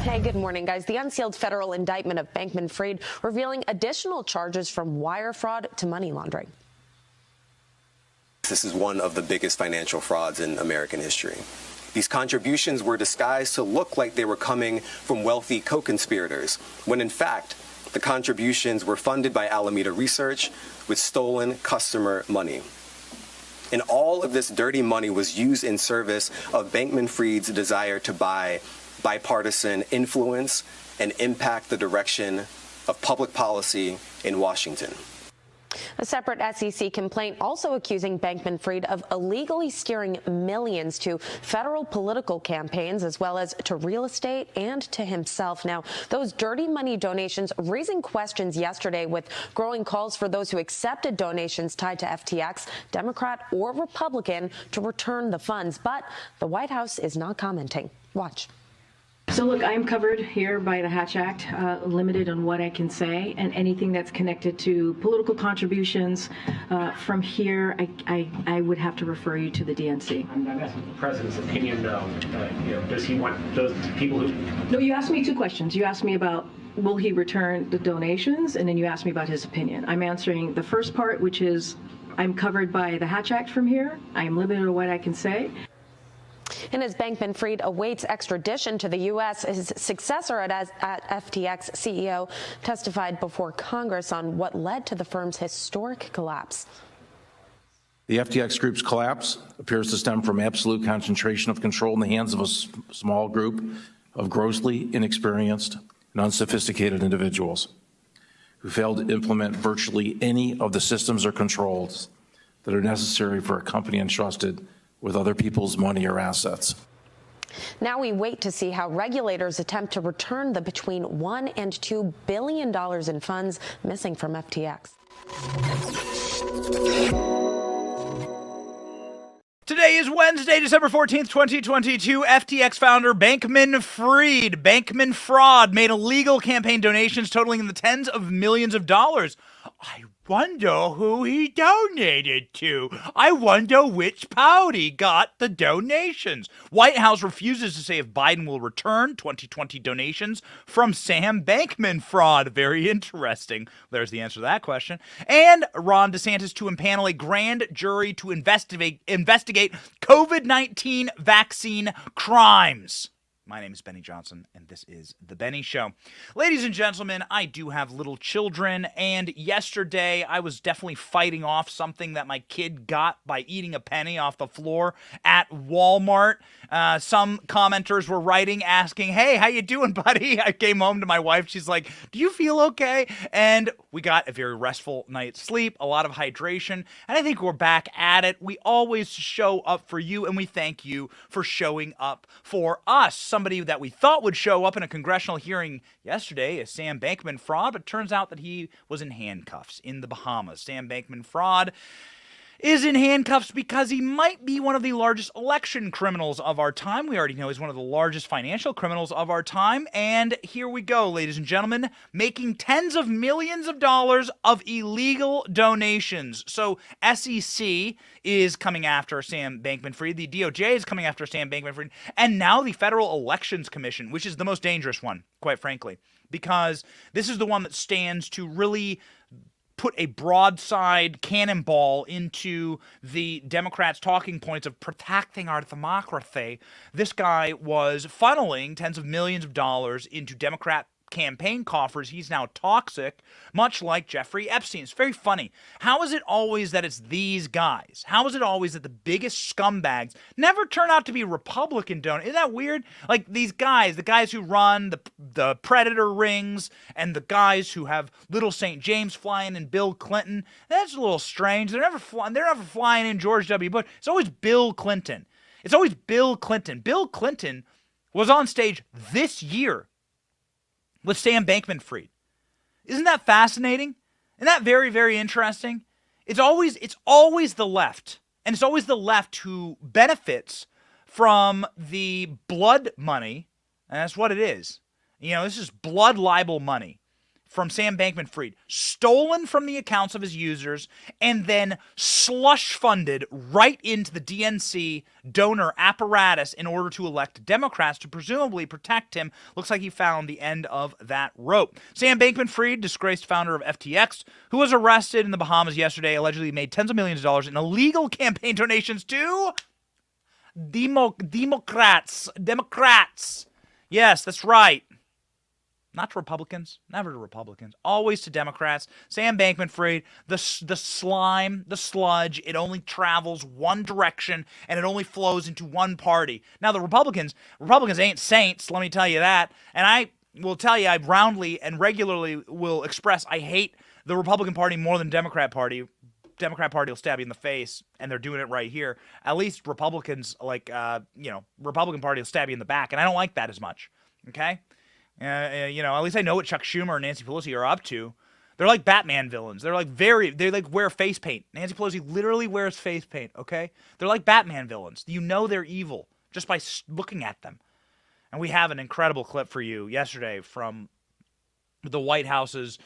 Hey, good morning, guys. The unsealed federal indictment of Bankman Freed revealing additional charges from wire fraud to money laundering. This is one of the biggest financial frauds in American history. These contributions were disguised to look like they were coming from wealthy co-conspirators, when in fact, the contributions were funded by Alameda Research with stolen customer money. And all of this dirty money was used in service of Bankman Freed's desire to buy bipartisan influence and impact the direction of public policy in Washington. A separate SEC complaint also accusing Bankman Freed of illegally steering millions to federal political campaigns, as well as to real estate and to himself. Now, those dirty money donations raising questions yesterday, with growing calls for those who accepted donations tied to FTX, Democrat or Republican, to return the funds. But the White House is not commenting. Watch. So look, I'm covered here by the Hatch Act, limited on what I can say, and anything that's connected to political contributions from here, I would have to refer you to the DNC. I'm asking the president's opinion, though. Does he want those people who... No, you asked me two questions. You asked me about will he return the donations, and then you asked me about his opinion. I'm answering the first part, which is I'm covered by the Hatch Act from here. I am limited on what I can say. And as Bankman Freed awaits extradition to the U.S., his successor at FTX CEO testified before Congress on what led to the firm's historic collapse. The FTX Group's collapse appears to stem from absolute concentration of control in the hands of a small group of grossly inexperienced and unsophisticated individuals who failed to implement virtually any of the systems or controls that are necessary for a company entrusted with other people's money or assets. Now we wait to see how regulators attempt to return the between $1 and $2 billion in funds missing from FTX. Today is Wednesday, December 14th, 2022. FTX founder Bankman Freed, Bankman Fraud, made illegal campaign donations totaling in the tens of millions of dollars. I wonder who he donated to. I wonder which party got the donations. White House refuses to say if Biden will return 2020 donations from Sam Bankman Fraud. Very interesting. There's the answer to that question. And Ron DeSantis to impanel a grand jury to investigate COVID-19 vaccine crimes. My name is Benny Johnson, and this is The Benny Show. Ladies and gentlemen, I do have little children, and yesterday I was definitely fighting off something that my kid got by eating a penny off the floor at Walmart. Some commenters were writing, asking, hey, how you doing, buddy? I came home to my wife. She's like, do you feel okay? And we got a very restful night's sleep, a lot of hydration, and I think we're back at it. We always show up for you, and we thank you for showing up for us. Somebody that we thought would show up in a congressional hearing yesterday is Sam Bankman Fraud, but turns out that he was in handcuffs in the Bahamas. Sam Bankman Fraud is in handcuffs because he might be one of the largest election criminals of our time. We already know he's one of the largest financial criminals of our time. And here we go, ladies and gentlemen, making tens of millions of dollars of illegal donations. So SEC is coming after Sam Bankman-Fried. The DOJ is coming after Sam Bankman-Fried. And now the Federal Elections Commission, which is the most dangerous one, quite frankly, because this is the one that stands to really put a broadside cannonball into the Democrats' talking points of protecting our democracy. This guy was funneling tens of millions of dollars into Democrat campaign coffers. He's now toxic, much like Jeffrey Epstein. It's very funny. How is it always that it's these guys? How is it always that the biggest scumbags never turn out to be Republican donors? Isn't that weird? Like these guys, the guys who run the Predator rings and the guys who have little St. James flying in Bill Clinton. That's a little strange. They're never flying in George W. Bush. It's always Bill Clinton. It's always Bill Clinton. Bill Clinton was on stage this year with Sam Bankman-Fried. Isn't that fascinating? Isn't that very, very interesting? It's always the left. And it's always the left who benefits from the blood money. And that's what it is. You know, this is blood libel money from Sam Bankman Freed, stolen from the accounts of his users, and then slush funded right into the DNC donor apparatus in order to elect Democrats to presumably protect him. Looks like he found the end of that rope. Sam Bankman Freed, disgraced founder of FTX, who was arrested in the Bahamas yesterday, allegedly made tens of millions of dollars in illegal campaign donations to Democrats. Yes, that's right. Not to Republicans, never to Republicans, always to Democrats. Sam Bankman Freed, the slime, the sludge, it only travels one direction and it only flows into one party. Now the Republicans ain't saints, let me tell you that. And I will tell you, I roundly and regularly will express I hate the Republican Party more than Democrat Party. Democrat Party will stab you in the face, and they're doing it right here. At least Republicans, Republican Party will stab you in the back, and I don't like that as much. Okay. At least I know what Chuck Schumer and Nancy Pelosi are up to. They're like Batman villains. They wear face paint. Nancy Pelosi literally wears face paint, okay? They're like Batman villains. You know they're evil just by looking at them. And we have an incredible clip for you yesterday from the White House's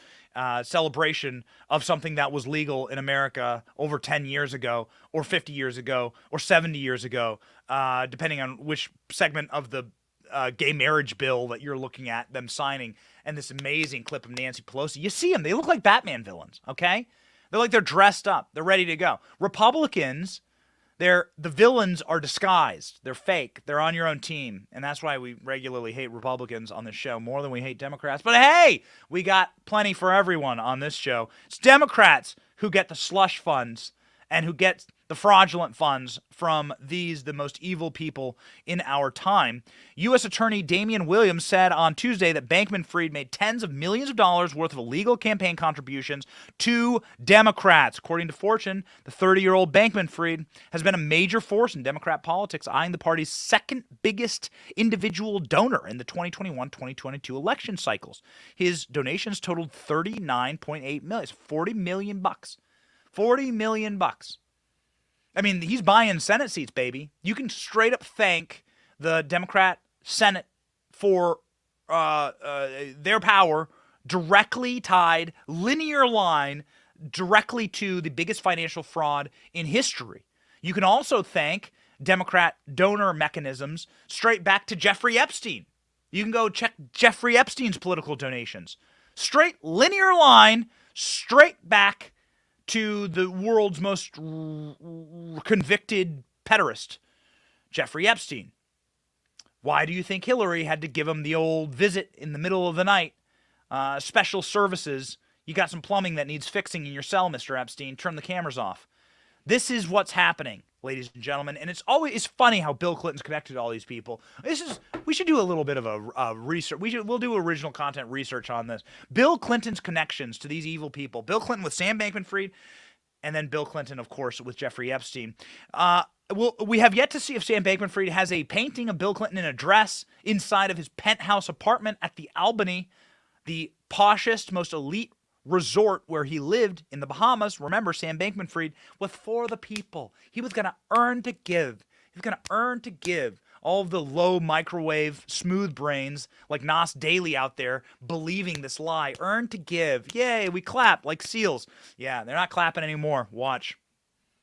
celebration of something that was legal in America over 10 years ago, or 50 years ago, or 70 years ago, depending on which segment of the gay marriage bill that you're looking at them signing. And this amazing clip of Nancy Pelosi. You see them. They look like Batman villains, okay? They're dressed up. They're ready to go. Republicans, the villains are disguised. They're fake. They're on your own team. And that's why we regularly hate Republicans on this show more than we hate Democrats. But hey, we got plenty for everyone on this show. It's Democrats who get the slush funds and who get the fraudulent funds from the most evil people in our time. U.S. Attorney Damian Williams said on Tuesday that Bankman Freed made tens of millions of dollars worth of illegal campaign contributions to Democrats. According to Fortune, the 30-year-old Bankman Freed has been a major force in Democrat politics, eyeing the party's second biggest individual donor in the 2021-2022 election cycles. His donations totaled $39.8 million, $40 million. $40 million. I mean, he's buying Senate seats, baby. You can straight up thank the Democrat Senate for their power, directly tied, linear line, directly to the biggest financial fraud in history. You can also thank Democrat donor mechanisms straight back to Jeffrey Epstein. You can go check Jeffrey Epstein's political donations. Straight linear line, straight back to the world's most convicted pederast, Jeffrey Epstein. Why do you think Hillary had to give him the old visit in the middle of the night? Special services. You got some plumbing that needs fixing in your cell, Mr. Epstein. Turn the cameras off. This is what's happening, ladies and gentlemen. And it's funny how Bill Clinton's connected to all these people. We should do a little bit of a research. We'll do original content research on this. Bill Clinton's connections to these evil people. Bill Clinton with Sam Bankman Freed, and then Bill Clinton, of course, with Jeffrey Epstein. We have yet to see if Sam Bankman Freed has a painting of Bill Clinton in a dress inside of his penthouse apartment at the Albany, the poshest, most elite resort where he lived in the Bahamas. Remember, Sam Bankman Freed was for the people. He was going to earn to give. He was going to earn to give. All of the low microwave smooth brains like Nas Daily out there believing this lie. Earn to give. Yay, we clap like seals. Yeah, they're not clapping anymore. Watch.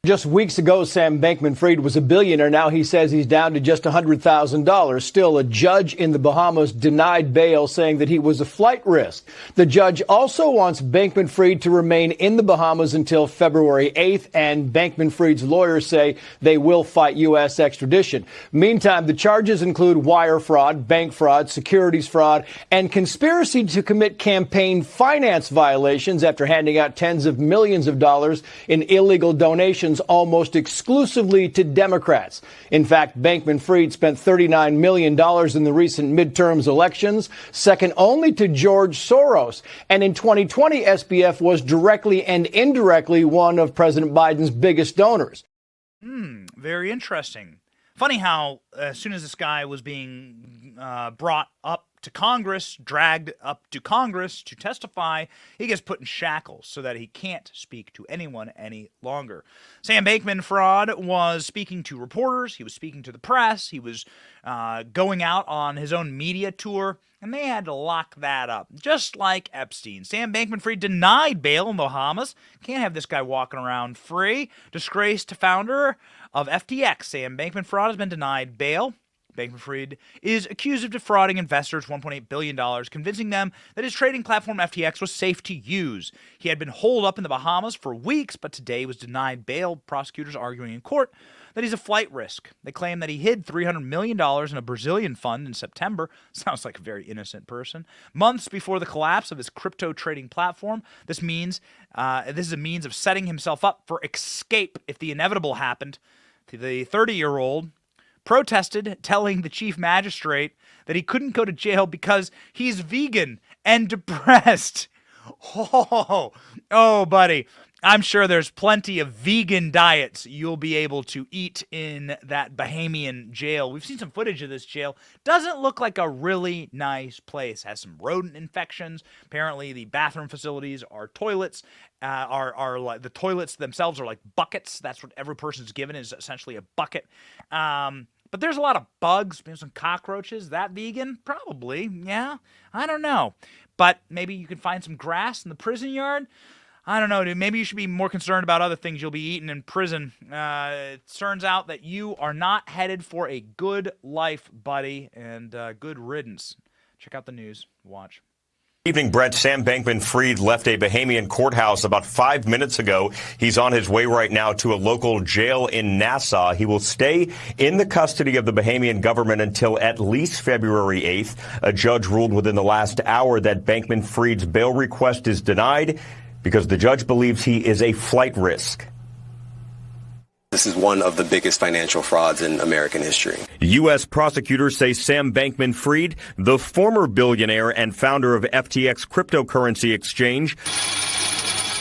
Just weeks ago, Sam Bankman Freed was a billionaire. Now he says he's down to just $100,000. Still, a judge in the Bahamas denied bail, saying that he was a flight risk. The judge also wants Bankman Freed to remain in the Bahamas until February 8th, and Bankman Freed's lawyers say they will fight U.S. extradition. Meantime, the charges include wire fraud, bank fraud, securities fraud, and conspiracy to commit campaign finance violations after handing out tens of millions of dollars in illegal donations almost exclusively to Democrats. In fact, Bankman Freed spent $39 million in the recent midterms elections, second only to George Soros. And in 2020, SBF was directly and indirectly one of President Biden's biggest donors. Very interesting. Funny how as soon as this guy was being brought up dragged up to Congress to testify, he gets put in shackles so that he can't speak to anyone any longer. Sam Bankman-Fried was speaking to reporters. He was speaking to the press. He was going out on his own media tour, and they had to lock that up, just like Epstein. Sam Bankman-Fried denied bail in the Bahamas. Can't have this guy walking around free. Disgraced founder of FTX, Sam Bankman-Fried, has been denied bail. Bankman-Fried is accused of defrauding investors $1.8 billion, convincing them that his trading platform FTX was safe to use. He had been holed up in the Bahamas for weeks, but today was denied bail, prosecutors arguing in court that he's a flight risk. They claim that he hid $300 million in a Brazilian fund in September. Sounds like a very innocent person. Months before the collapse of his crypto trading platform. This is a means of setting himself up for escape if the inevitable happened. The 30-year-old protested, telling the chief magistrate that he couldn't go to jail because he's vegan and depressed. Oh, buddy. I'm sure there's plenty of vegan diets you'll be able to eat in that Bahamian jail. We've seen some footage of this jail. Doesn't look like a really nice place. Has some rodent infections. Apparently, the bathroom facilities are toilets. Are like the toilets themselves are like buckets. That's what every person's given, is essentially a bucket. But there's a lot of bugs, maybe some cockroaches. That vegan? Probably. Yeah. I don't know. But maybe you can find some grass in the prison yard. I don't know, dude. Maybe you should be more concerned about other things you'll be eating in prison. It turns out that you are not headed for a good life, buddy, and good riddance. Check out the news. Watch. Evening, Brett. Sam Bankman-Fried left a Bahamian courthouse about 5 minutes ago. He's on his way right now to a local jail in Nassau. He will stay in the custody of the Bahamian government until at least February 8th. A judge ruled within the last hour that Bankman-Fried's bail request is denied because the judge believes he is a flight risk. This is one of the biggest financial frauds in American history. U.S. prosecutors say Sam Bankman-Fried, the former billionaire and founder of FTX cryptocurrency exchange,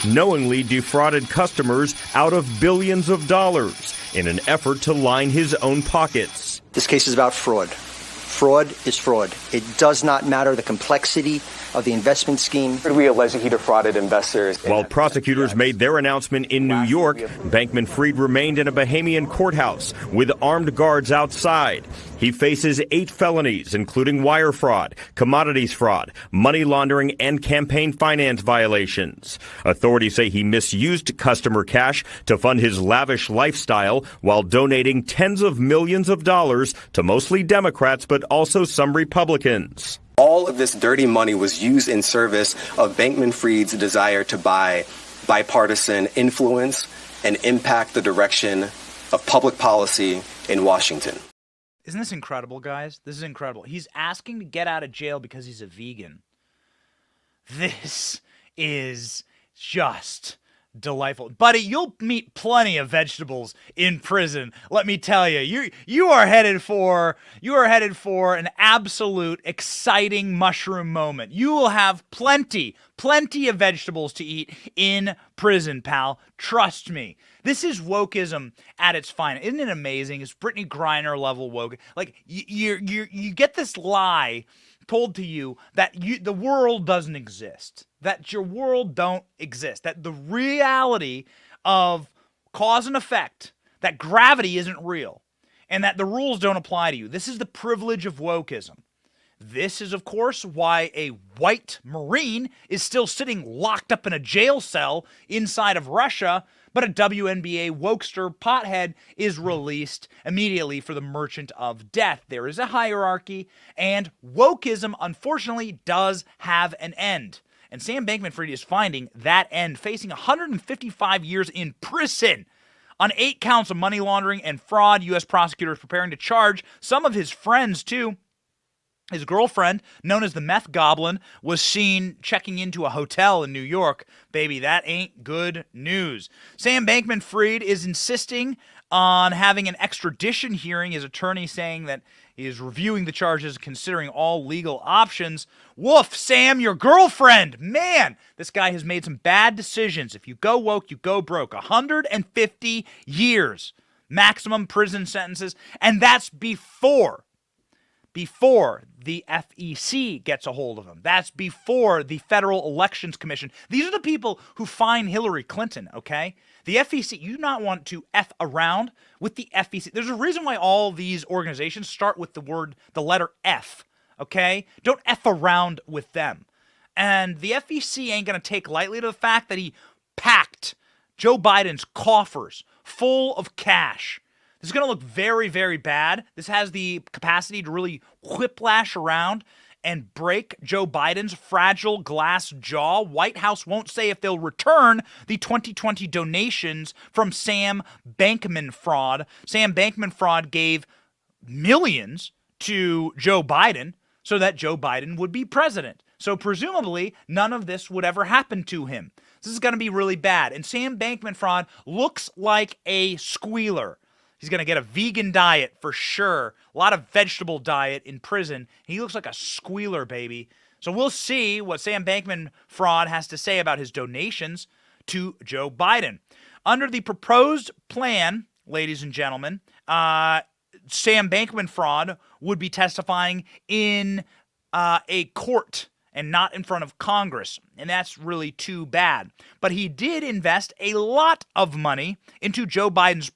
knowingly defrauded customers out of billions of dollars in an effort to line his own pockets. This case is about fraud. Fraud is fraud. It does not matter the complexity of the investment scheme. We allege that he defrauded investors. While prosecutors made their announcement in New York, Bankman-Fried remained in a Bahamian courthouse with armed guards outside. He faces 8 felonies, including wire fraud, commodities fraud, money laundering, and campaign finance violations. Authorities say he misused customer cash to fund his lavish lifestyle while donating tens of millions of dollars to mostly Democrats, but also some Republicans. All of this dirty money was used in service of Bankman-Fried's desire to buy bipartisan influence and impact the direction of public policy in Washington. Isn't this incredible, guys? This is incredible. He's asking to get out of jail because he's a vegan. This is just delightful. Buddy, you'll meet plenty of vegetables in prison. Let me tell you. You are headed for an absolute exciting mushroom moment. You will have plenty of vegetables to eat in prison, pal. Trust me. This is wokeism at its finest. Isn't it amazing? It's Brittany Griner level woke. Like you get this lie told to you that the world doesn't exist, that your world don't exist, that the reality of cause and effect, that gravity isn't real, and that the rules don't apply to you. This is the privilege of wokeism. This is, of course, why a white Marine is still sitting locked up in a jail cell inside of Russia, but a WNBA wokester pothead is released immediately for the merchant of death. There is a hierarchy, and wokeism, unfortunately, does have an end. And Sam Bankman-Fried is finding that end, facing 155 years in prison on 8 counts of money laundering and fraud. U.S. prosecutors preparing to charge some of his friends, too. His girlfriend, known as the meth goblin, was seen checking into a hotel in New York. Baby, that ain't good news. Sam Bankman-Fried is insisting on having an extradition hearing. His attorney saying that he is reviewing the charges, considering all legal options. Woof, Sam, your girlfriend. Man, this guy has made some bad decisions. If you go woke, you go broke. 150 years. Maximum prison sentences. And that's before before the FEC gets a hold of him. That's before the Federal Elections Commission. These are the people who find Hillary Clinton, okay? The FEC, you do not want to F around with the FEC. There's a reason why all these organizations start with the letter F, okay? Don't F around with them. And the FEC ain't going to take lightly to the fact that he packed Joe Biden's coffers full of cash. This is going to look very, very bad. This has the capacity to really whiplash around and break Joe Biden's fragile glass jaw. White House won't say if they'll return the 2020 donations from Sam Bankman-Fraud. Sam Bankman-Fraud gave millions to Joe Biden so that Joe Biden would be president. So presumably, none of this would ever happen to him. This is going to be really bad. And Sam Bankman-Fraud looks like a squealer. He's going to get a vegan diet for sure. A lot of vegetable diet in prison. He looks like a squealer, baby. So we'll see what Sam Bankman-Fraud has to say about his donations to Joe Biden. Under the proposed plan, ladies and gentlemen, Sam Bankman-Fraud would be testifying in a court and not in front of Congress. And that's really too bad. But he did invest a lot of money into Joe Biden's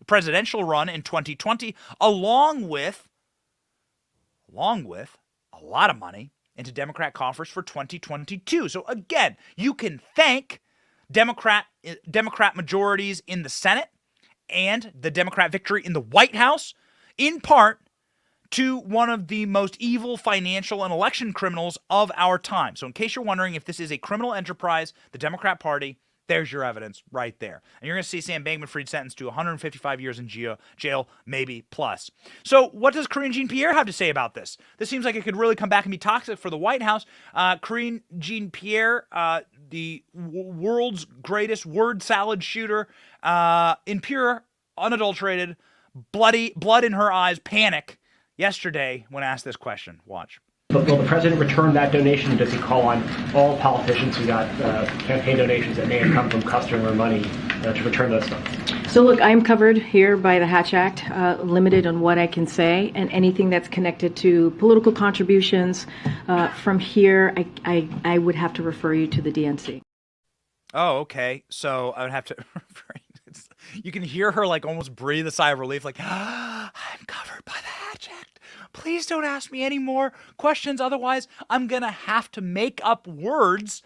presidential run in 2020, along with a lot of money into Democrat coffers for 2022. So again, you can thank Democrat majorities in the Senate and the Democrat victory in the White House, in part to one of the most evil financial and election criminals of our time. So in case you're wondering if this is a criminal enterprise, the Democrat Party, there's your evidence right there. And you're going to see Sam Bankman-Fried sentenced to 155 years in jail, maybe plus. So what does Karine Jean-Pierre have to say about this? This seems like it could really come back and be toxic for the White House. Karine Jean-Pierre, the world's greatest word salad shooter, in pure, unadulterated, blood in her eyes panic yesterday when asked this question. Watch. But will the president return that donation? Does he call on all politicians who got campaign donations that may have come from customer money to return those funds? So look, I'm covered here by the Hatch Act, limited on what I can say, and anything that's connected to political contributions from here, I would have to refer you to the DNC. Oh, okay. So I would have to you can hear her like almost breathe a sigh of relief, like, I'm covered by the Hatch Act. Please don't ask me any more questions. Otherwise, I'm going to have to make up words,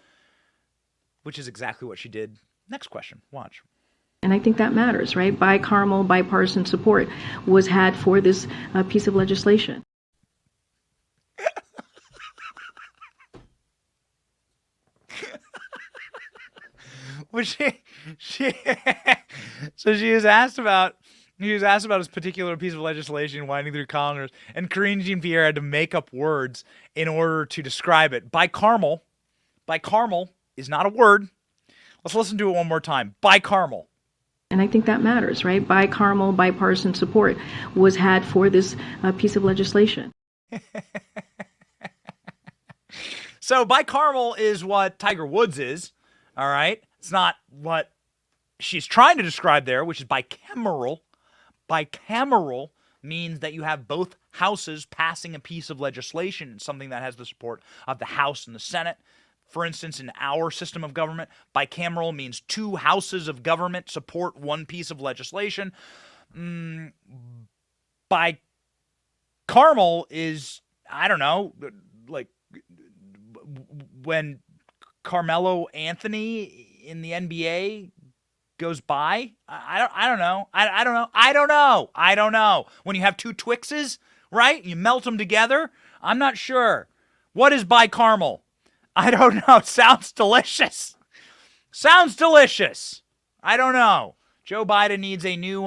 which is exactly what she did. Next question. Watch. And I think that matters, right? Bipartisan support was had for this piece of legislation. Well, so she was asked about this particular piece of legislation winding through Congress, and Karine Jean-Pierre had to make up words in order to describe it. Bicameral is not a word. Let's listen to it one more time. Bicameral. And I think that matters, right? Bipartisan support was had for this piece of legislation. So bicameral is what Tiger Woods is, all right? It's not what she's trying to describe there, which is bicameral. Bicameral means that you have both houses passing a piece of legislation, something that has the support of the House and the Senate. For instance, in our system of government, bicameral means two houses of government support one piece of legislation. Bicameral is, I don't know, like when Carmelo Anthony in the NBA goes by. I don't know. When you have two Twixes, right? You melt them together. I'm not sure. What is bicameral? I don't know. Sounds delicious. I don't know. Joe Biden needs a new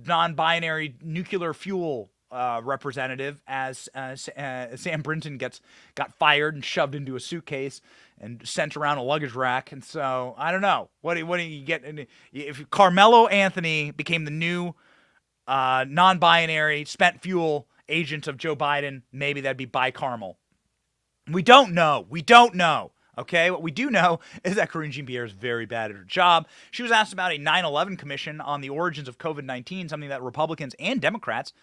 non-binary nuclear fuel representative, as Sam Brinton got fired and shoved into a suitcase and sent around a luggage rack. And so I don't know. What do you get? If Carmelo Anthony became the new non-binary spent fuel agent of Joe Biden, maybe that'd be bicameral. We don't know. Okay, what we do know is that Karine Jean-Pierre is very bad at her job. She was asked about a 9/11 commission on the origins of COVID-19, something that Republicans and Democrats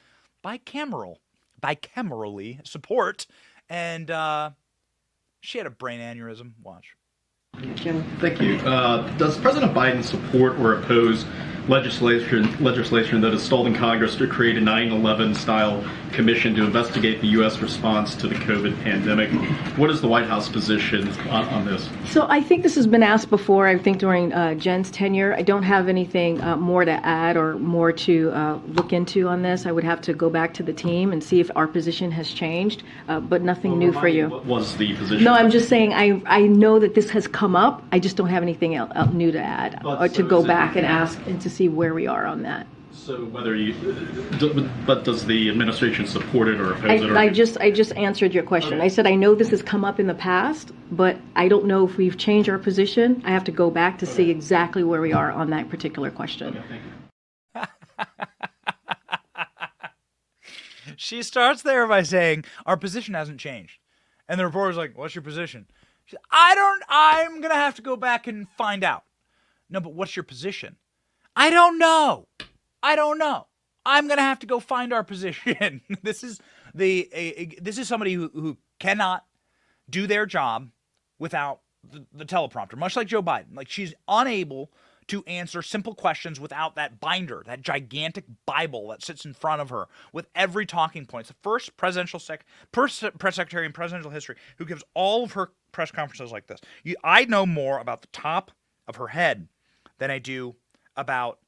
bicamerally support, and she had a brain aneurysm. Watch. Thank you. Does President Biden support or oppose legislation that has stalled in Congress to create a 9/11 style commission to investigate the U.S. response to the COVID pandemic? What is the White House position on this? So I think this has been asked before, I think during Jen's tenure. I don't have anything more to add or more to look into on this. I would have to go back to the team and see if our position has changed, but nothing new for you. What was the position? No, I'm just saying I know that this has come up. I just don't have anything else new to add or to go back and ask and to see where we are on that. So but does the administration support it or oppose it? I just answered your question. Okay. I said I know this has come up in the past, but I don't know if we've changed our position. I have to go back to see exactly where we are on that particular question. Okay, thank you. She starts there by saying, our position hasn't changed. And the reporter's like, what's your position? She said, I'm going to have to go back and find out. No, but what's your position? I don't know. I'm going to have to go find our position. This is somebody who cannot do their job without the teleprompter, much like Joe Biden. Like, she's unable to answer simple questions without that binder, that gigantic Bible that sits in front of her with every talking point. It's the first press secretary in presidential history who gives all of her press conferences like this. I know more about the top of her head than I do about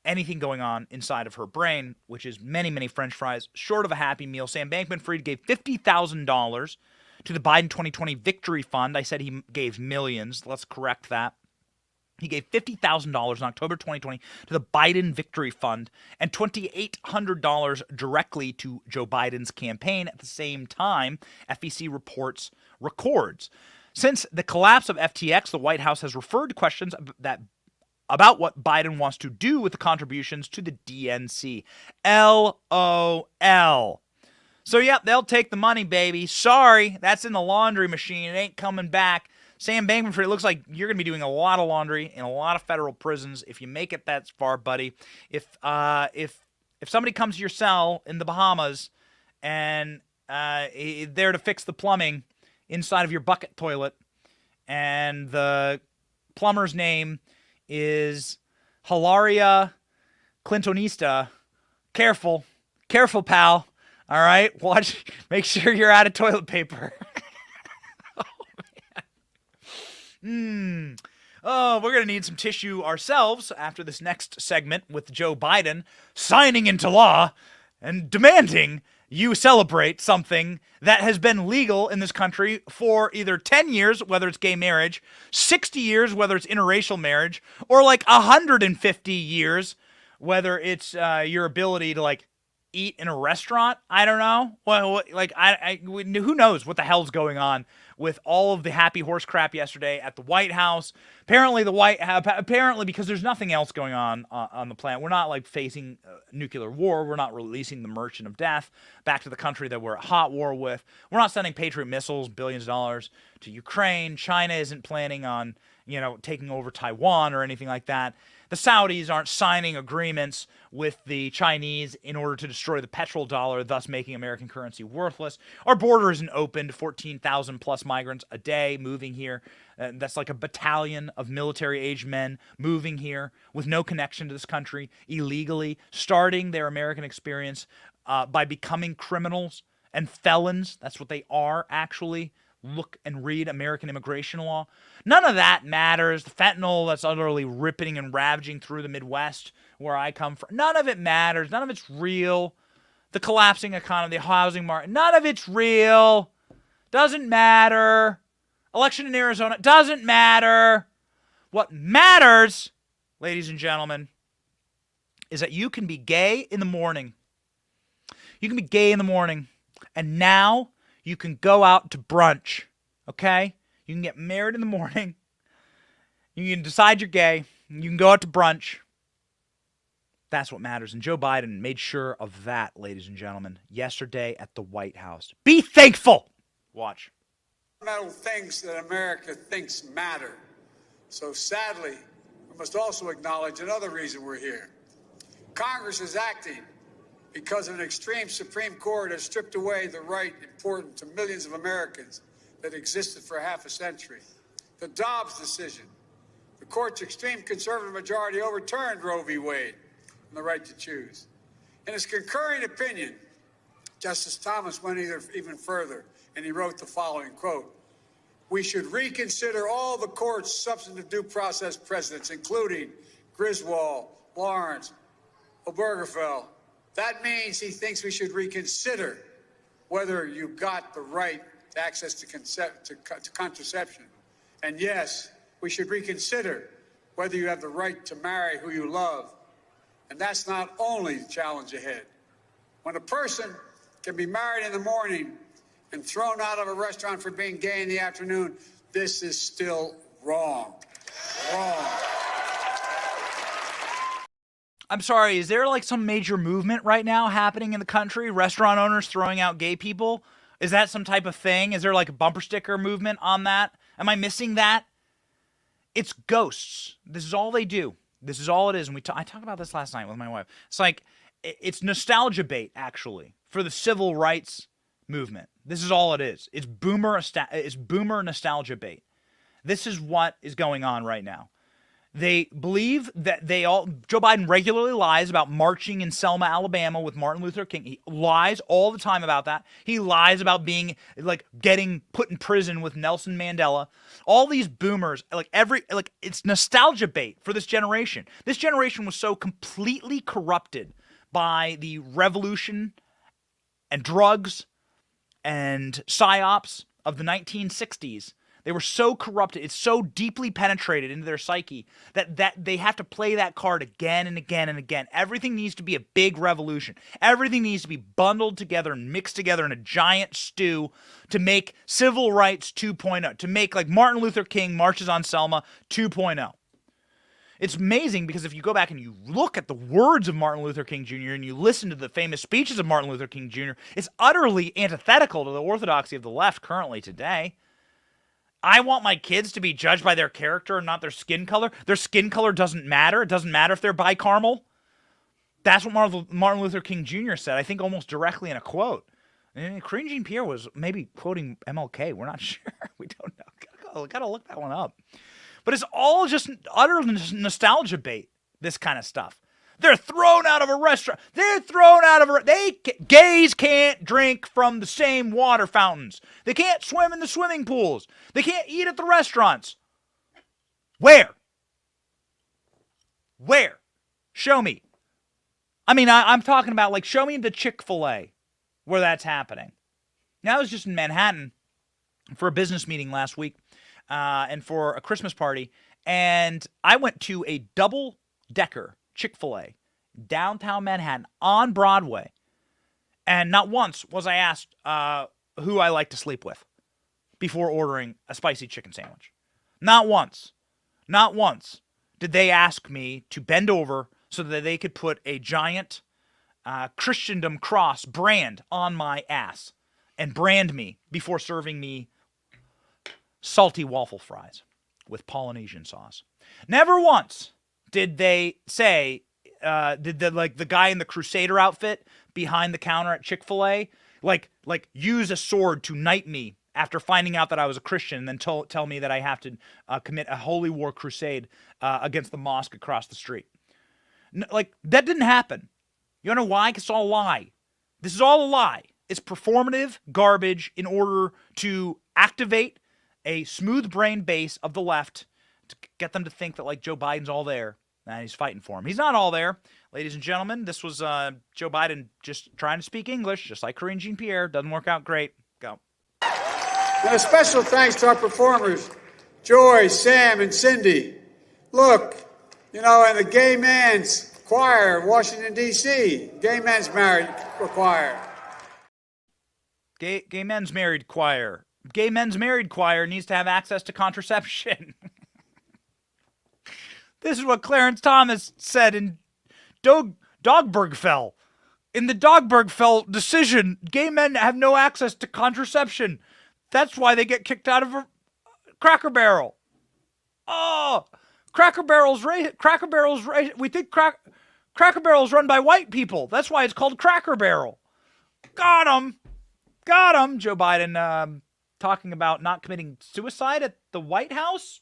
anything going on inside of her brain, which is many, many French fries, short of a Happy Meal. Sam Bankman-Fried gave $50,000 to the Biden 2020 Victory Fund. I said he gave millions. Let's correct that. He gave $50,000 in October 2020 to the Biden Victory Fund and $2,800 directly to Joe Biden's campaign. At the same time, FEC records. Since the collapse of FTX, the White House has referred to questions about what Biden wants to do with the contributions to the DNC. LOL. So, yeah, they'll take the money, baby. Sorry, that's in the laundry machine. It ain't coming back. Sam Bankman-Fried, it looks like you're going to be doing a lot of laundry in a lot of federal prisons if you make it that far, buddy. If somebody comes to your cell in the Bahamas and there to fix the plumbing inside of your bucket toilet, and the plumber's name is Hilaria Clintonista, careful, pal. All right, make sure you're out of toilet paper. Oh, we're going to need some tissue ourselves after this next segment with Joe Biden signing into law and demanding you celebrate something that has been legal in this country for either 10 years, whether it's gay marriage, 60 years, whether it's interracial marriage, or like 150 years, whether it's your ability to like eat in a restaurant. I don't know. Well, like who knows what the hell's going on with all of the happy horse crap yesterday at the White House. Apparently because there's nothing else going on the planet. We're not like facing nuclear war. We're not releasing the Merchant of Death back to the country that we're at hot war with. We're not sending Patriot missiles, billions of dollars to Ukraine. China isn't planning on, taking over Taiwan or anything like that. The Saudis aren't signing agreements with the Chinese in order to destroy the petrodollar, thus making American currency worthless. Our border isn't open to 14,000 plus migrants a day moving here. That's like a battalion of military-aged men moving here with no connection to this country, illegally, starting their American experience by becoming criminals and felons. That's what they are, actually. Look and read American immigration law. None of that matters. The fentanyl that's utterly ripping and ravaging through the Midwest, where I come from, none of it matters. None of it's real. The collapsing economy, the housing market, none of it's real. Doesn't matter. Election in Arizona, doesn't matter. What matters, ladies and gentlemen, is that you can be gay in the morning. You can be gay in the morning. And now you can go out to brunch, okay? You can get married in the morning. You can decide you're gay. You can go out to brunch. That's what matters. And Joe Biden made sure of that, ladies and gentlemen, yesterday at the White House. Be thankful. Watch. fundamental things that America thinks matter. So sadly, we must also acknowledge another reason we're here. Congress is acting because an extreme Supreme Court has stripped away the right important to millions of Americans that existed for half a century. The Dobbs decision, the court's extreme conservative majority overturned Roe v. Wade and the right to choose. In his concurring opinion, Justice Thomas went even further, and he wrote the following, quote, "We should reconsider all the court's substantive due process precedents, including Griswold, Lawrence, Obergefell. That means he thinks we should reconsider whether you got the right to access to contraception. And yes, we should reconsider whether you have the right to marry who you love. And that's not only the challenge ahead. When a person can be married in the morning and thrown out of a restaurant for being gay in the afternoon, this is still wrong. Wrong." I'm sorry, is there like some major movement right now happening in the country? Restaurant owners throwing out gay people? Is that some type of thing? Is there like a bumper sticker movement on that? Am I missing that? It's ghosts. This is all they do. This is all it is. And I talked about this last night with my wife. It's like, it's nostalgia bait, actually, for the civil rights movement. This is all it is. It's boomer nostalgia bait. This is what is going on right now. They believe that Joe Biden regularly lies about marching in Selma, Alabama with Martin Luther King. He lies all the time about that. He lies about being, like, getting put in prison with Nelson Mandela. All these boomers, it's nostalgia bait for this generation. This generation was so completely corrupted by the revolution and drugs and psyops of the 1960s. They were so corrupted, it's so deeply penetrated into their psyche that they have to play that card again and again and again. Everything needs to be a big revolution. Everything needs to be bundled together and mixed together in a giant stew to make civil rights 2.0, to make like Martin Luther King marches on Selma 2.0. It's amazing because if you go back and you look at the words of Martin Luther King Jr. and you listen to the famous speeches of Martin Luther King Jr., it's utterly antithetical to the orthodoxy of the left currently today. I want my kids to be judged by their character and not their skin color. Their skin color doesn't matter. It doesn't matter if they're bicameral. That's what Martin Luther King Jr. said, I think almost directly in a quote. And Karine Jean-Pierre was maybe quoting MLK. We're not sure. We don't know. Gotta look that one up. But it's all just utter nostalgia bait, this kind of stuff. They're thrown out of a restaurant. Gays can't drink from the same water fountains. They can't swim in the swimming pools. They can't eat at the restaurants. Where? Show me. I mean, I'm talking about, like, show me the Chick-fil-A where that's happening. Now, I was just in Manhattan for a business meeting last week and for a Christmas party, and I went to a double-decker Chick-fil-A, downtown Manhattan, on Broadway. And not once was I asked who I like to sleep with before ordering a spicy chicken sandwich. Not once. Not once did they ask me to bend over so that they could put a giant Christendom cross brand on my ass and brand me before serving me salty waffle fries with Polynesian sauce. Never once did they say, the guy in the Crusader outfit behind the counter at Chick-fil-A, like use a sword to knight me after finding out that I was a Christian, and then tell me that I have to commit a holy war crusade against the mosque across the street. That didn't happen. You know why? Because it's all a lie. This is all a lie. It's performative garbage in order to activate a smooth-brained base of the left to get them to think that, like, Joe Biden's all there and he's fighting for him. He's not all there. Ladies and gentlemen, this was Joe Biden just trying to speak English, just like Karine Jean-Pierre. Doesn't work out great. Go. And a special thanks to our performers, Joy, Sam, and Cindy. Look, in the gay man's choir, Washington, D.C., gay men's married choir. Gay men's married choir. Gay men's married choir needs to have access to contraception. This is what Clarence Thomas said in Dogbergfell. In the Dogbergfell decision, gay men have no access to contraception. That's why they get kicked out of a Cracker Barrel. Oh, Cracker Barrel's racist. We think Cracker Barrel's run by white people. That's why it's called Cracker Barrel. Got him. Joe Biden talking about not committing suicide at the White House.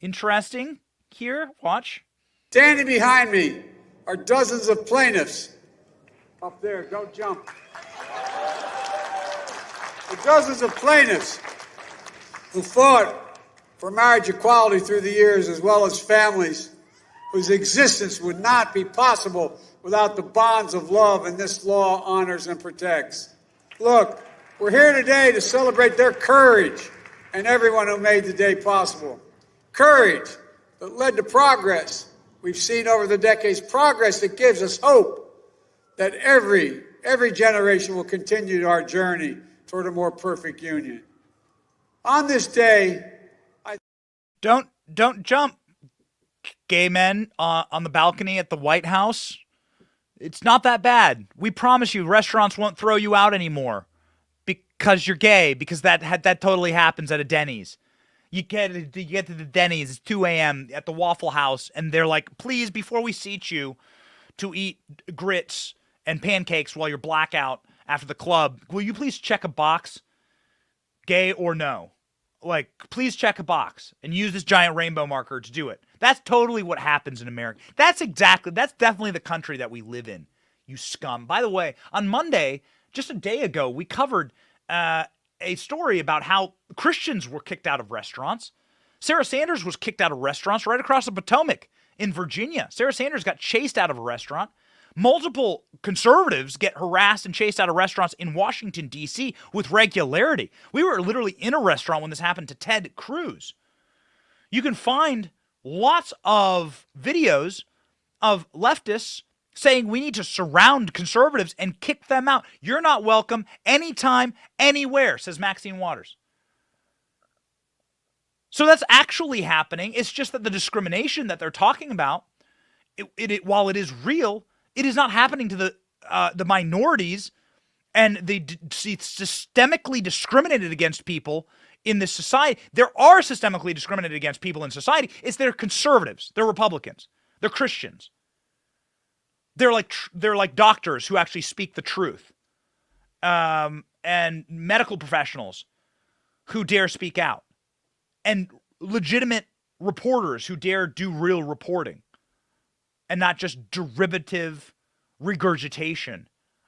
Interesting. Here, watch. Standing behind me are dozens of plaintiffs. Up there, don't jump. The dozens of plaintiffs who fought for marriage equality through the years, as well as families whose existence would not be possible without the bonds of love and this law honors and protects. Look, we're here today to celebrate their courage and everyone who made the day possible. Courage that led to progress we've seen over the decades, progress that gives us hope that every generation will continue our journey toward a more perfect union. On this day, Don't jump, gay men on the balcony at the White House. It's not that bad. We promise you restaurants won't throw you out anymore because you're gay, because that totally happens at a Denny's. You get to the Denny's, it's 2 a.m. at the Waffle House, and they're like, please, before we seat you to eat grits and pancakes while you're blackout after the club, will you please check a box, gay or no? Like, please check a box and use this giant rainbow marker to do it. That's totally what happens in America. That's definitely the country that we live in, you scum. By the way, on Monday, just a day ago, we covered a story about how Christians were kicked out of restaurants. Sarah Sanders was kicked out of restaurants right across the Potomac in Virginia. Sarah Sanders got chased out of a restaurant. Multiple conservatives get harassed and chased out of restaurants in Washington, D.C. with regularity. We were literally in a restaurant when this happened to Ted Cruz. You can find lots of videos of leftists saying we need to surround conservatives and kick them out. You're not welcome anytime, anywhere, says Maxine Waters. So that's actually happening. It's just that the discrimination that they're talking about, while it is real, it is not happening to the minorities and the systemically discriminated against people in this society. There are systemically discriminated against people in society. It's they're conservatives, they're Republicans, they're Christians. They're like doctors who actually speak the truth, and medical professionals who dare speak out, and legitimate reporters who dare do real reporting, and not just derivative regurgitation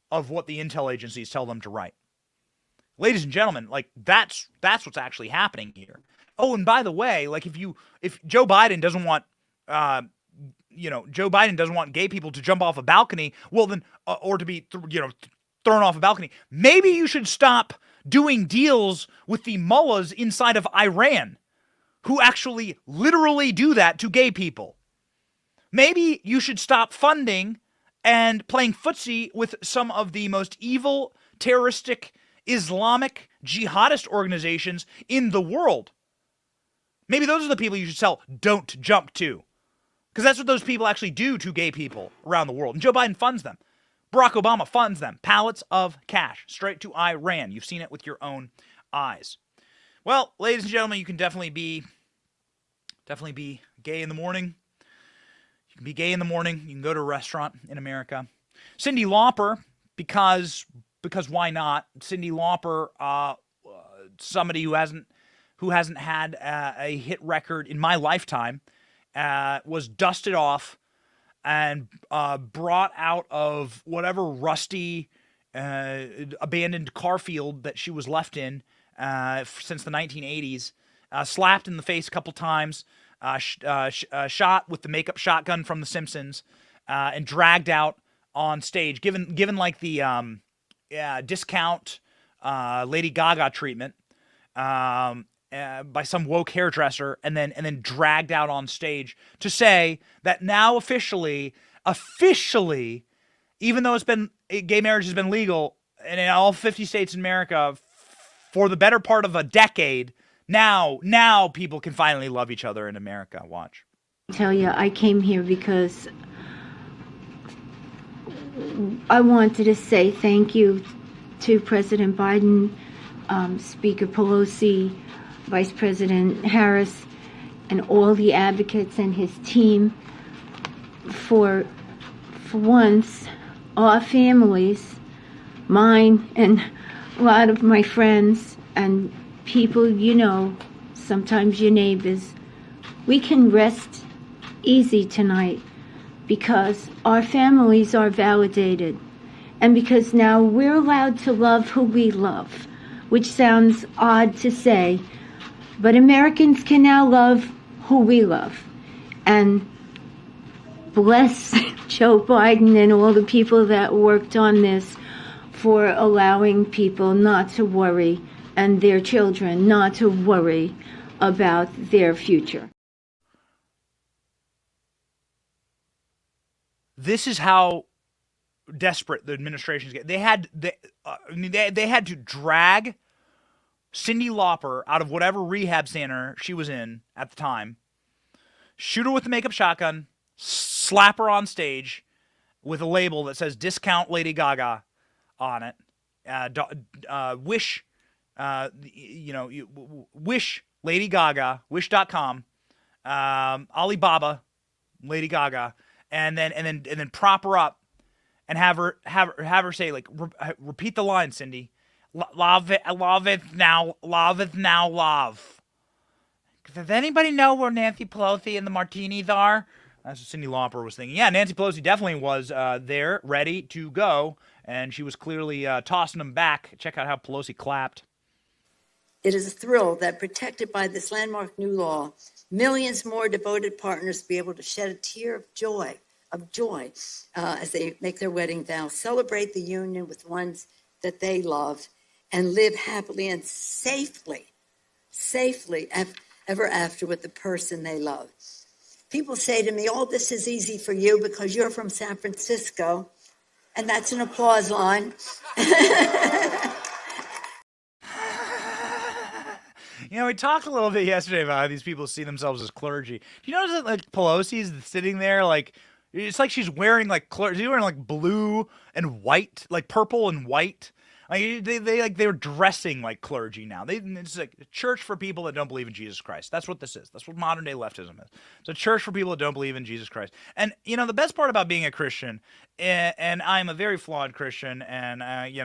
of what the intel agencies tell them to write. Ladies and gentlemen, like that's what's actually happening here. Oh, and by the way, like if Joe Biden doesn't want Joe Biden doesn't want gay people to jump off a balcony, well then, or to be, thrown off a balcony, maybe you should stop doing deals with the mullahs inside of Iran who actually literally do that to gay people. Maybe you should stop funding and playing footsie with some of the most evil, terroristic, Islamic, jihadist organizations in the world. Maybe those are the people you should tell, don't jump to. Because that's what those people actually do to gay people around the world. And Joe Biden funds them. Barack Obama funds them. Pallets of cash straight to Iran. You've seen it with your own eyes. Well, ladies and gentlemen, you can definitely be gay in the morning. You can be gay in the morning. You can go to a restaurant in America. Cyndi Lauper, because why not? Cyndi Lauper, somebody who hasn't had a hit record in my lifetime, was dusted off and brought out of whatever rusty, abandoned car field that she was left in since the 1980s, slapped in the face a couple times, shot with the makeup shotgun from The Simpsons, and dragged out on stage, given like the discount Lady Gaga treatment by some woke hairdresser, and then dragged out on stage to say that now officially, even though gay marriage has been legal in all 50 states in America for the better part of a decade, now people can finally love each other in America. Watch. I tell you, I came here because I wanted to say thank you to President Biden Speaker Pelosi, Vice President Harris, and all the advocates and his team for once, our families, mine and a lot of my friends and people you know, sometimes your neighbors, we can rest easy tonight because our families are validated and because now we're allowed to love who we love, which sounds odd to say, but Americans can now love who we love. And bless Joe Biden and all the people that worked on this for allowing people not to worry and their children not to worry about their future. This is how desperate the administrations get. They had to drag Cyndi Lauper out of whatever rehab center she was in at the time, shoot her with the makeup shotgun, slap her on stage with a label that says "Discount Lady Gaga" on it. Wish Lady Gaga, Wish.com, Alibaba, Lady Gaga, and then prop her up and have her say, like, repeat the line, Cyndi. Love it now, love. Does anybody know where Nancy Pelosi and the martinis are? That's what Cyndi Lauper was thinking. Yeah, Nancy Pelosi definitely was there, ready to go, and she was clearly tossing them back. Check out how Pelosi clapped. It is a thrill that, protected by this landmark new law, millions more devoted partners will be able to shed a tear of joy as they make their wedding vows, celebrate the union with ones that they love, and live happily and safely ever after with the person they love. People say to me, "Oh, this is easy for you because you're from San Francisco," and that's an applause line. You know, we talked a little bit yesterday about how these people see themselves as clergy. Do you notice that, like, Pelosi's sitting there, like, it's like she's wearing, like, she's wearing, like, blue and white, like, purple and white. Like, they're dressing like clergy now. It's like a church for people that don't believe in Jesus Christ. That's what this is. That's what modern day leftism is. It's a church for people that don't believe in Jesus Christ. And, you know, the best part about being a Christian, and I'm a very flawed Christian, and you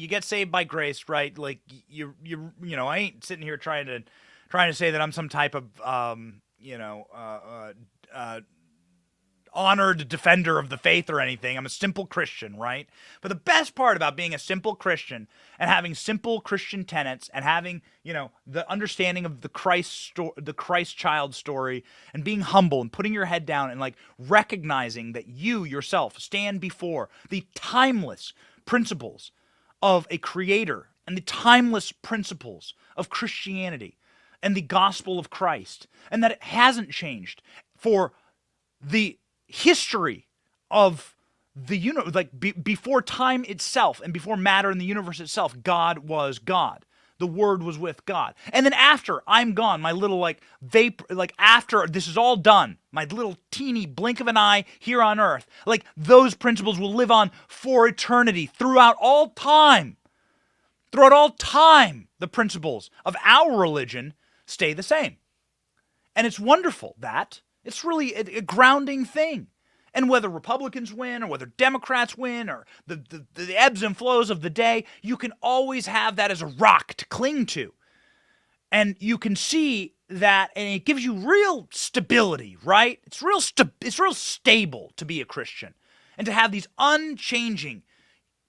get saved by grace, right? Like, you know, I ain't sitting here trying to say that I'm some type of honored defender of the faith or anything. I'm a simple Christian, right? But the best part about being a simple Christian and having simple Christian tenets and having, you know, the understanding of the Christ child story and being humble and putting your head down and, like, recognizing that you yourself stand before the timeless principles of a creator and the timeless principles of Christianity and the gospel of Christ, and that it hasn't changed for the history of the universe, like before time itself and before matter in the universe itself. God was God. The Word was with God. And then after I'm gone, my little, like, vapor, like, after this is all done, my little teeny blink of an eye here on earth, like, those principles will live on for eternity throughout all time. Throughout all time, the principles of our religion stay the same. And it's wonderful that it's really a grounding thing. And whether Republicans win or whether Democrats win or the ebbs and flows of the day, you can always have that as a rock to cling to. And you can see that, and it gives you real stability, right? It's real stable to be a Christian and to have these unchanging,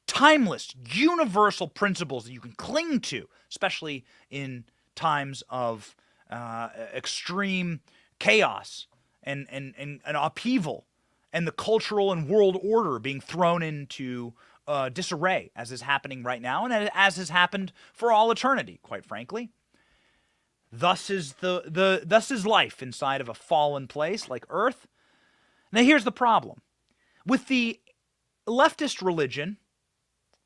timeless, universal principles that you can cling to, especially in times of extreme chaos and upheaval, and the cultural and world order being thrown into disarray, as is happening right now, and as has happened for all eternity, quite frankly. Thus is thus is life inside of a fallen place like Earth. Now, here's the problem with the leftist religion,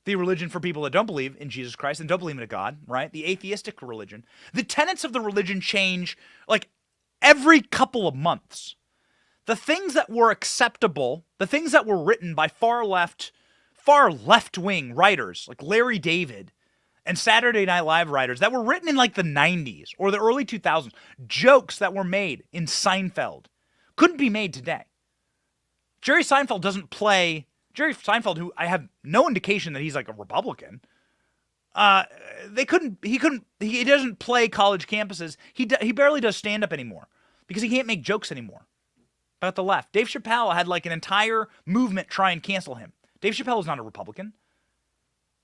the religion for people that don't believe in Jesus Christ and don't believe in a God, right? The atheistic religion. The tenets of the religion change, like, every couple of months. The things that were acceptable, the things that were written by far left-wing writers like Larry David and Saturday Night Live writers that were written in like the 90s or the early 2000s, jokes that were made in Seinfeld, couldn't be made today. Jerry Seinfeld doesn't play, Jerry Seinfeld, who I have no indication that he's like a Republican, he doesn't play college campuses. He barely does stand-up anymore because he can't make jokes anymore about the left. Dave Chappelle had like an entire movement try and cancel him. Dave Chappelle is not a Republican.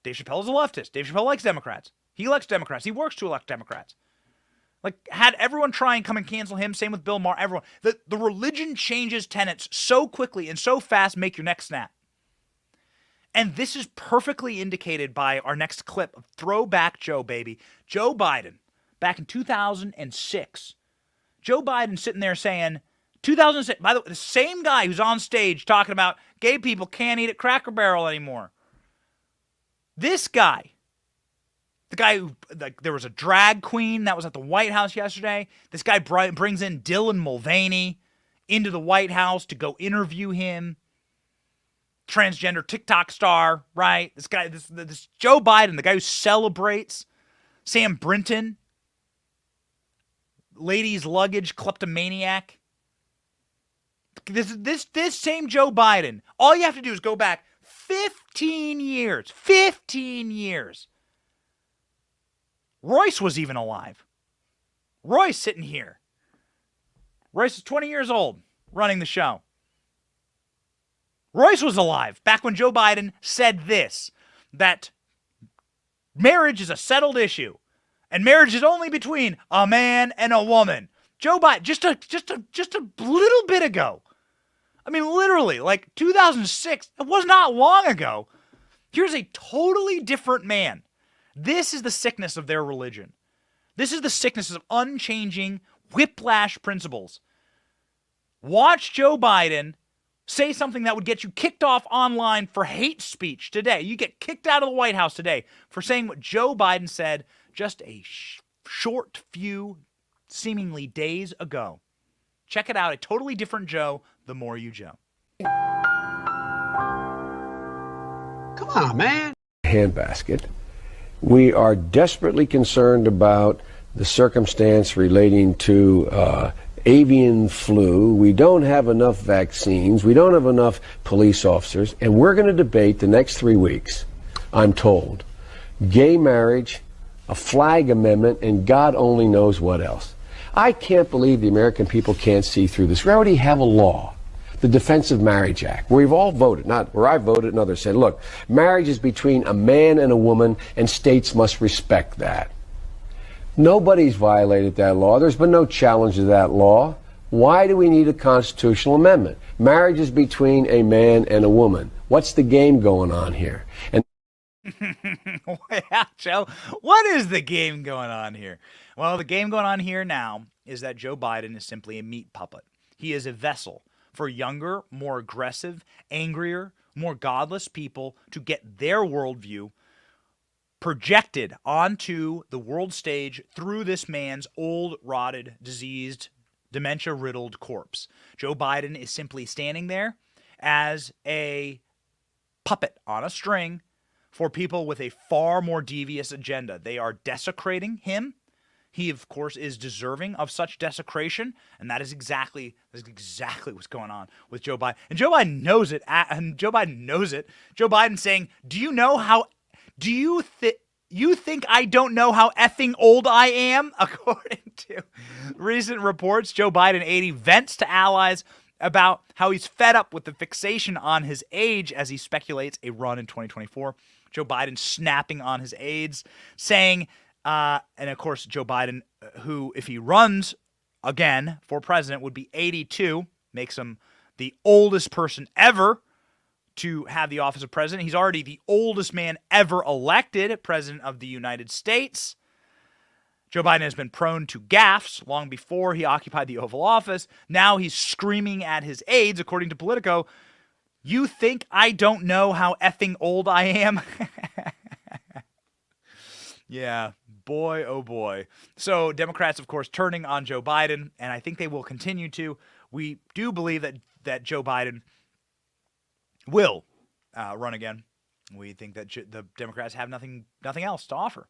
Dave Chappelle is a leftist. Dave Chappelle likes Democrats. He elects Democrats. He works to elect Democrats. Like, had everyone try and come and cancel him, same with Bill Maher, everyone. The religion changes tenets so quickly and so fast, make your neck snap. And this is perfectly indicated by our next clip of Throwback Joe, baby. Joe Biden, back in 2006. Joe Biden sitting there saying, 2006, by the way, the same guy who's on stage talking about gay people can't eat at Cracker Barrel anymore. This guy, the guy who, like, there was a drag queen that was at the White House yesterday. This guy brings in Dylan Mulvaney into the White House to go interview him. Transgender TikTok star, right? This guy, this Joe Biden, the guy who celebrates Sam Brinton, ladies' luggage kleptomaniac. This same Joe Biden, all you have to do is go back 15 years. 15 years. Royce was even alive. Royce sitting here. Royce is 20 years old, running the show. Royce was alive back when Joe Biden said this, that marriage is a settled issue, and marriage is only between a man and a woman. Joe Biden, just a little bit ago. I mean, literally, like 2006, it was not long ago. Here's a totally different man. This is the sickness of their religion. This is the sickness of unchanging whiplash principles. Watch Joe Biden say something that would get you kicked off online for hate speech today. You get kicked out of the White House today for saying what Joe Biden said just a short few, seemingly days ago. Check it out. A totally different Joe, the more you Joe. Come on, man. Handbasket. We are desperately concerned about the circumstance relating to avian flu. We don't have enough vaccines. We don't have enough police officers. And we're going to debate the next 3 weeks, I'm told, gay marriage, a flag amendment, and God only knows what else. I can't believe the American people can't see through this. We already have a law, the Defense of Marriage Act, where we've all voted, not where I voted and others said, look, marriage is between a man and a woman, and states must respect that. Nobody's violated that law. There's been no challenge to that law. Why do we need a constitutional amendment? Marriage is between a man and a woman. What's the game going on here? And yeah, Joe, what is the game going on here? Well, the game going on here now is that Joe Biden is simply a meat puppet. He is a vessel for younger, more aggressive, angrier, more godless people to get their worldview projected onto the world stage through this man's old, rotted, diseased, dementia-riddled corpse. Joe Biden is simply standing there as a puppet on a string for people with a far more devious agenda. They are desecrating him. He, of course, is deserving of such desecration, and that is exactly what's going on with Joe Biden. And Joe Biden knows it. Joe Biden saying, "Do you think I don't know how effing old I am?" According to recent reports, Joe Biden, 80, vents to allies about how he's fed up with the fixation on his age as he speculates a run in 2024. Joe Biden snapping on his aides, saying, and of course, Joe Biden, who, if he runs again for president, would be 82, makes him the oldest person ever to have the office of president. He's already the oldest man ever elected president of the United States. Joe Biden has been prone to gaffes long before he occupied the Oval Office. Now he's screaming at his aides, according to Politico, "You think I don't know how effing old I am?" Yeah, boy, oh boy. So Democrats, of course, turning on Joe Biden, and I think they will continue to. We do believe that Joe Biden will run again. We think that the Democrats have nothing else to offer.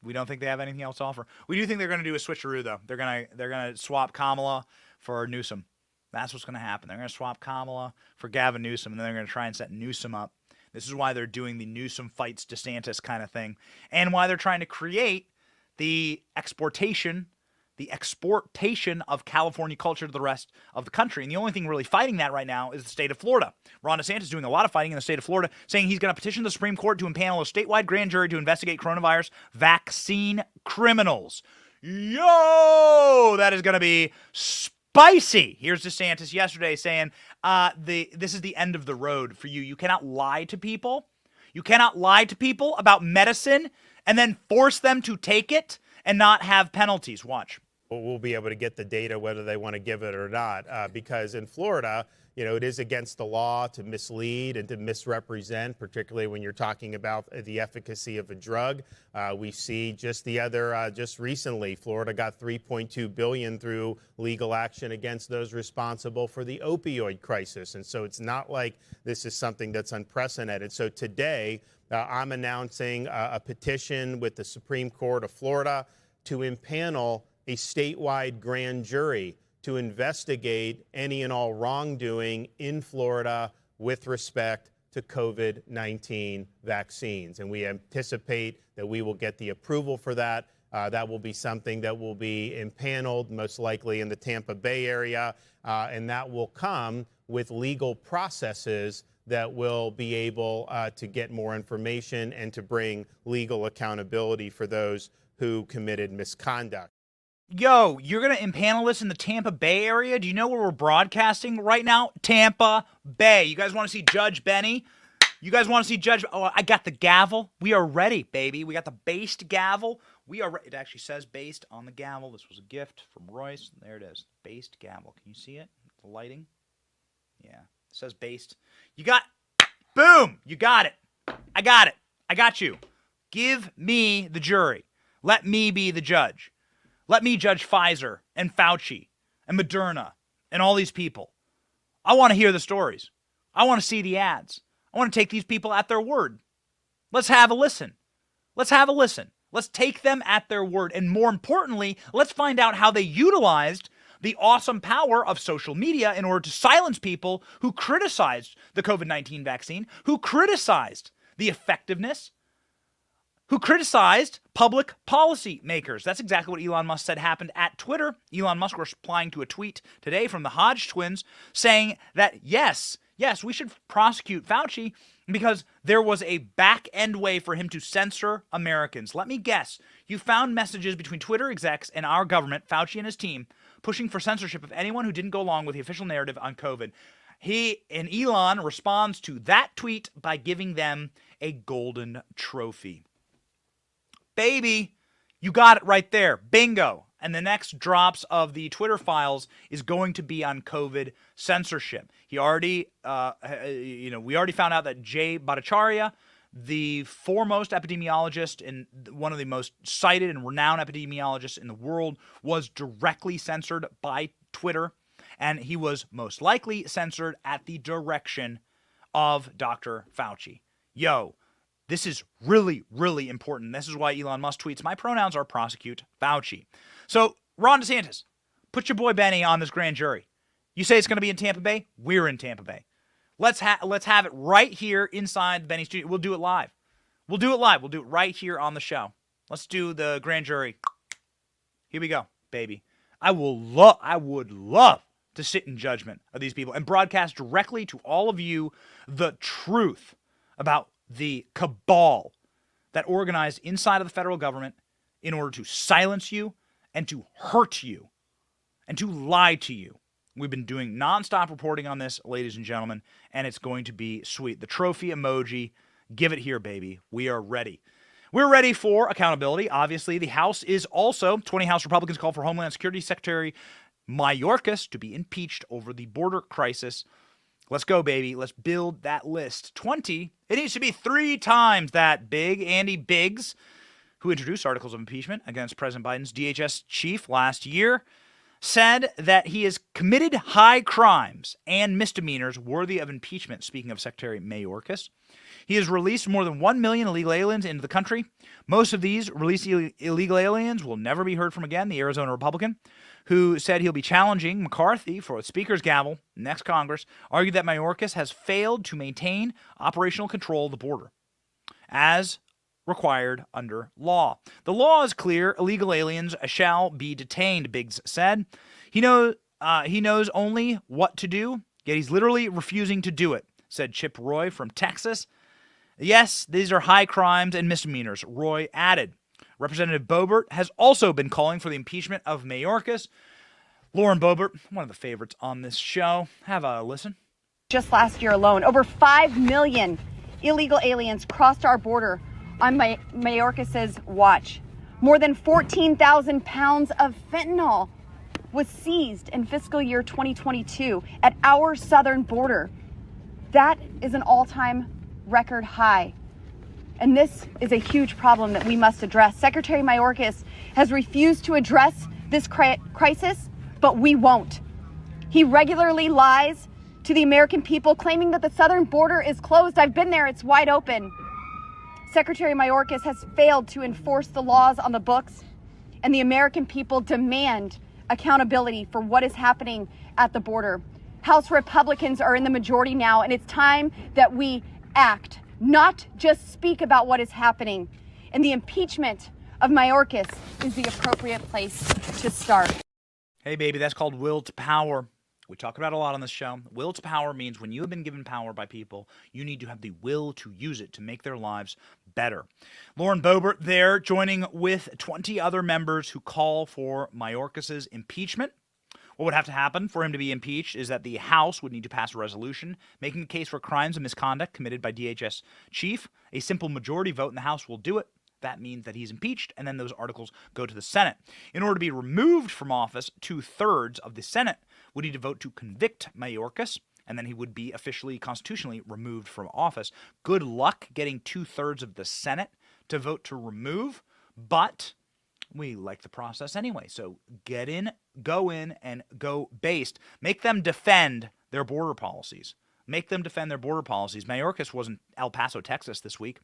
We don't think they have anything else to offer. We do think they're going to do a switcheroo, though. They're going to swap Kamala for Newsom. That's what's going to happen. They're going to swap Kamala for Gavin Newsom, and then they're going to try and set Newsom up. This is why they're doing the Newsom fights DeSantis kind of thing, and why they're trying to create the exportation of California culture to the rest of the country. And the only thing really fighting that right now is the state of Florida. Ron DeSantis is doing a lot of fighting in the state of Florida, saying he's going to petition the Supreme Court to impanel a statewide grand jury to investigate coronavirus vaccine criminals. Yo, that is going to be spicy. Here's DeSantis yesterday saying, this is the end of the road for you. You cannot lie to people. You cannot lie to people about medicine and then force them to take it and not have penalties. Watch. We'll be able to get the data whether they want to give it or not, because in Florida, it is against the law to mislead and to misrepresent, particularly when you're talking about the efficacy of a drug. We see just recently, Florida got $3.2 billion through legal action against those responsible for the opioid crisis. And so it's not like this is something that's unprecedented. So today, I'm announcing a petition with the Supreme Court of Florida to impanel a statewide grand jury to investigate any and all wrongdoing in Florida with respect to COVID-19 vaccines. And we anticipate that we will get the approval for that. That will be something that will be impaneled, most likely in the Tampa Bay area, and that will come with legal processes that will be able to get more information and to bring legal accountability for those who committed misconduct. Yo, you're going to impanel this in the Tampa Bay area? Do you know where we're broadcasting right now? Tampa Bay. You guys want to see Judge Benny? You guys want to see Judge... Oh, I got the gavel. We are ready, baby. We got the based gavel. We are It actually says based on the gavel. This was a gift from Royce. There it is. Based gavel. Can you see it? The lighting? Yeah. It says based. You got... Boom! You got it. I got it. I got you. Give me the jury. Let me be the judge. Let me judge Pfizer and Fauci and Moderna and all these people. I want to hear the stories. I want to see the ads. I want to take these people at their word. Let's have a listen. Let's have a listen. Let's take them at their word. And more importantly, let's find out how they utilized the awesome power of social media in order to silence people who criticized the COVID-19 vaccine, who criticized the effectiveness, who criticized public policy makers. That's exactly what Elon Musk said happened at Twitter. Elon Musk replying to a tweet today from the Hodge twins saying that, yes, we should prosecute Fauci because there was a back-end way for him to censor Americans. Let me guess. You found messages between Twitter execs and our government, Fauci and his team, pushing for censorship of anyone who didn't go along with the official narrative on COVID. Elon responds to that tweet by giving them a golden trophy. Baby, you got it right there. Bingo. And the next drops of the Twitter files is going to be on COVID censorship. We already found out that Jay Bhattacharya, the foremost epidemiologist and one of the most cited and renowned epidemiologists in the world, was directly censored by Twitter. And he was most likely censored at the direction of Dr. Fauci. Yo. This is really, really important. This is why Elon Musk tweets, "My pronouns are prosecute Fauci." So, Ron DeSantis, put your boy Benny on this grand jury. You say it's going to be in Tampa Bay? We're in Tampa Bay. Let's have it right here inside the Benny studio. We'll do it live. We'll do it right here on the show. Let's do the grand jury. Here we go, baby. I would love to sit in judgment of these people and broadcast directly to all of you the truth about the cabal that organized inside of the federal government in order to silence you and to hurt you and to lie to you. We've been doing nonstop reporting on this, ladies and gentlemen, and it's going to be sweet. The trophy emoji, give it here, baby. We are ready. We're ready for accountability. Obviously, the House is also, 20 House Republicans call for Homeland Security Secretary Mayorkas to be impeached over the border crisis. Let's go, baby. Let's build that list. 20. It needs to be 3 times that big. Andy Biggs, who introduced articles of impeachment against President Biden's DHS chief last year, said that he has committed high crimes and misdemeanors worthy of impeachment, speaking of Secretary Mayorkas. He has released more than 1 million illegal aliens into the country. Most of these released illegal aliens will never be heard from again, the Arizona Republican, who said he'll be challenging McCarthy for the Speaker's gavel next Congress, argued that Mayorkas has failed to maintain operational control of the border, as required under law. The law is clear. Illegal aliens shall be detained, Biggs said. He knows only what to do, yet he's literally refusing to do it, said Chip Roy from Texas. Yes, these are high crimes and misdemeanors, Roy added. Representative Boebert has also been calling for the impeachment of Mayorkas. Lauren Boebert, one of the favorites on this show. Have a listen. Just last year alone, over 5 million illegal aliens crossed our border on Mayorkas' watch. More than 14,000 pounds of fentanyl was seized in fiscal year 2022 at our southern border. That is an all-time record high. And this is a huge problem that we must address. Secretary Mayorkas has refused to address this crisis, but we won't. He regularly lies to the American people, claiming that the southern border is closed. I've been there, it's wide open. Secretary Mayorkas has failed to enforce the laws on the books, and the American people demand accountability for what is happening at the border. House Republicans are in the majority now, and it's time that we act, not just speak about what is happening. And the impeachment of Mayorkas is the appropriate place to start. Hey, baby, that's called will to power. We talk about it a lot on this show. Will to power means when you have been given power by people, you need to have the will to use it to make their lives better. Lauren Boebert there, joining with 20 other members who call for Mayorkas' impeachment. What would have to happen for him to be impeached is that the House would need to pass a resolution making the case for crimes and misconduct committed by DHS chief. A simple majority vote in the House will do it. That means that he's impeached, and then those articles go to the Senate. In order to be removed from office, 2/3 of the Senate would need to vote to convict Mayorkas, and then he would be officially, constitutionally removed from office. Good luck getting 2/3 of the Senate to vote to remove, but we like the process anyway. So get in, and go based. Make them defend their border policies. Make them defend their border policies. Mayorkas was in El Paso, Texas this week,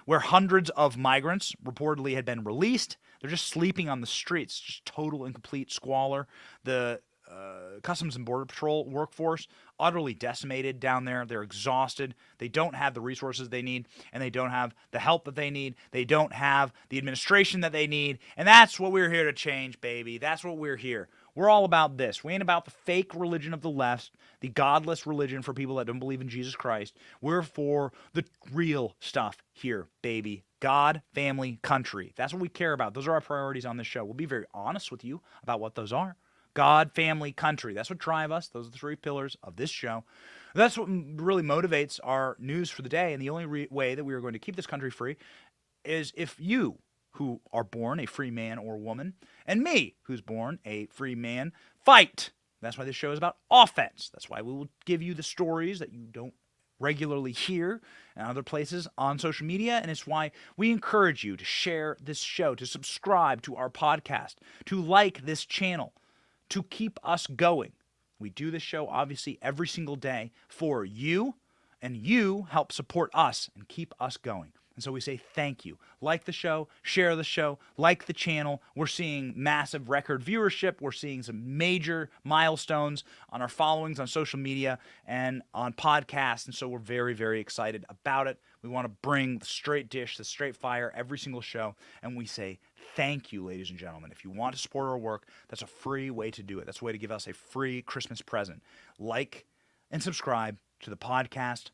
where hundreds of migrants reportedly had been released. They're just sleeping on the streets, just total and complete squalor. The Customs and Border Patrol workforce utterly decimated down there. They're exhausted. They don't have the resources they need, and they don't have the help that they need. They don't have the administration that they need, and that's what we're here to change, baby. That's what we're here. We're all about this. We ain't about the fake religion of the left, the godless religion for people that don't believe in Jesus Christ. We're for the real stuff here, baby. God, family, country. That's what we care about. Those are our priorities on this show. We'll be very honest with you about what those are. God, family, country. That's what drive us. Those are the three pillars of this show. That's what really motivates our news for the day. And the only way that we are going to keep this country free is if you, who are born a free man or woman, and me, who's born a free man, fight. That's why this show is about offense. That's why we will give you the stories that you don't regularly hear in other places on social media, and it's why we encourage you to share this show, to subscribe to our podcast, to like this channel, to keep us going. We do this show, obviously, every single day for you, and you help support us and keep us going. And so we say thank you. Like the show, share the show, like the channel. We're seeing massive record viewership. We're seeing some major milestones on our followings on social media and on podcasts. And so we're very, very excited about it. We want to bring the straight dish, the straight fire every single show. And we say thank you, ladies and gentlemen. If you want to support our work, that's a free way to do it. That's a way to give us a free Christmas present. Like and subscribe to the podcast.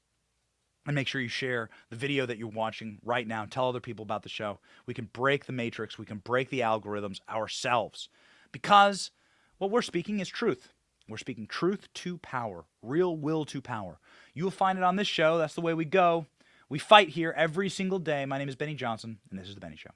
And make sure you share the video that you're watching right now. Tell other people about the show. We can break the matrix. We can break the algorithms ourselves. Because what we're speaking is truth. We're speaking truth to power. Real will to power. You will find it on this show. That's the way we go. We fight here every single day. My name is Benny Johnson, and this is The Benny Show.